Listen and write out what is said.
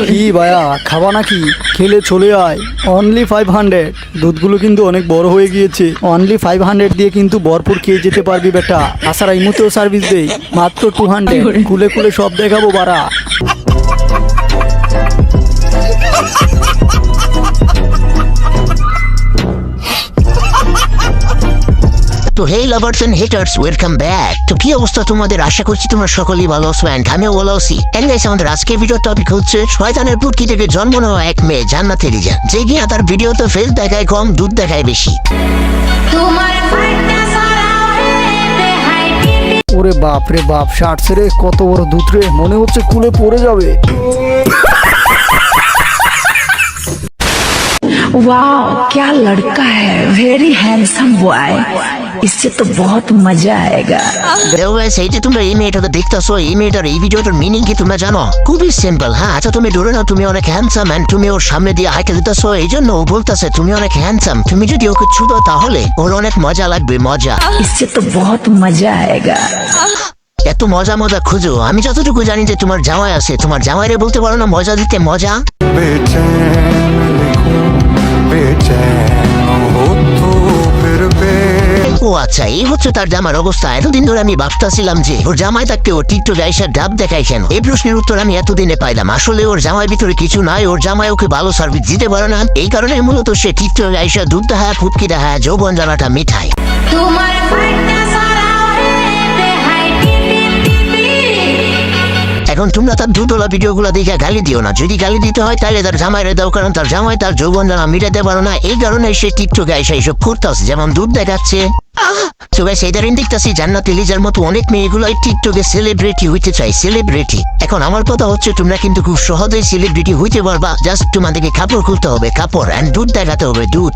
কি ভাইয়া খাবা নাকি? খেলে চলে আয়। অনলি 500। দুধগুলো কিন্তু অনেক বড় হয়ে গিয়েছে। অনলি 500 দিয়ে কিন্তু ভরপুর খেয়ে যেতে পারবি বেটা। তাছাড়া ইমুতেও সার্ভিস দেই মাত্র 200। খুলে খুলে সব দেখাবো বাড়া। তো hey lovers and haters, welcome back. তো কি অবস্থা তোমাদের? আশা করছি তোমরা সকলেই ভালো আছো এন্ড আমিও ভালো আছি। এন্ড গাইস, আমাদের আজকের ভিডিওর টপিক হচ্ছে শয়তানের পুটকি থেকে জন্ম নেওয়া এক মেয়ে জান্নাতে রিজা, যে কিনা তার ভিডিওতে ফেস দেখায় কম, দুধ দেখায় বেশি। ওরে বাপ রে বাপ, শার্টস রে কত বড় দুধ রে, মনে হচ্ছে কুলে পড়ে যাবে। वाह क्या लड़का है, वेरी हैंडसम बॉय, इससे तो बहुत मजा आएगा। দেখো গাইস, এই যে তোমরা এই মেয়েটাকে দেখতেছো, এই মেয়েটার এই ভিডিওটার মিনিং কি তোমরা জানো? খুবই সিম্পল। হ্যাঁ, আচ্ছা তুমি ধরে নাও তুমি অনেক হ্যান্ডসাম এন্ড তুমি ওর সামনে দিয়ে হাইটে দিতেছো, এই জন্য ও বলতেছে তুমি অনেক হ্যান্ডসাম। তুমি যদি ওকে ছুতো তাহলে ওর অনেক মজা লাগবে, মজা। इससे तो बहुत मजा आएगा। এত মজা মজা খুঁজো। আমি যতটুকু জানি যে তোমার জামাই আছে, তোমার জামাইরে বলতে পারো না মজা দিতে মজা। ও আচ্ছা, এই হচ্ছে তার জামার অবস্থা। এতদিন ধরে আমি ভাবতেছিলাম যে ওর জামাই থাকতে ও টিকটকে আইসা ডাব দেখায় কেন। এই প্রশ্নের উত্তর আমি এতদিনে পাইলাম। আসলে ওর জামাই ভিতরে কিছু নাই, ওর জামাই ওকে ভালো সার্ভিস দিতে পারে না, এই কারণে মূলত সে টিকটকে আইসা দুধ দেখায়, ফুটকি দেখায়, যৌবন জ্বালাটা মিঠাই। এখন তোমরা তার দুধওয়ালা ভিডিওগুলো দেখে গালি দিও না। যদি গালি দিতে হয় তাহলে তার জামাইরে দাও, কারণ তার জামাই তার যৌবন জ্বালা মিটাতে পারো না, এই কারণে সে টিকটকে আইসা এইসব করতেছে, যেমন দুধ দেখাচ্ছে। দেখতেছি জান্নাতে লিজার মতো অনেক মেয়েগুলো টিকটকে সেলিব্রিটি হইতে চাই, সেলিব্রিটি। এখন আমার কথা হচ্ছে তোমরা কিন্তু খুব সহজেই সেলিব্রিটি হইতে পারবা, জাস্ট তোমাদেরকে কাপড় খুলতে হবে, কাপড়, এন্ড দুধ দেখাতে হবে, দুধ।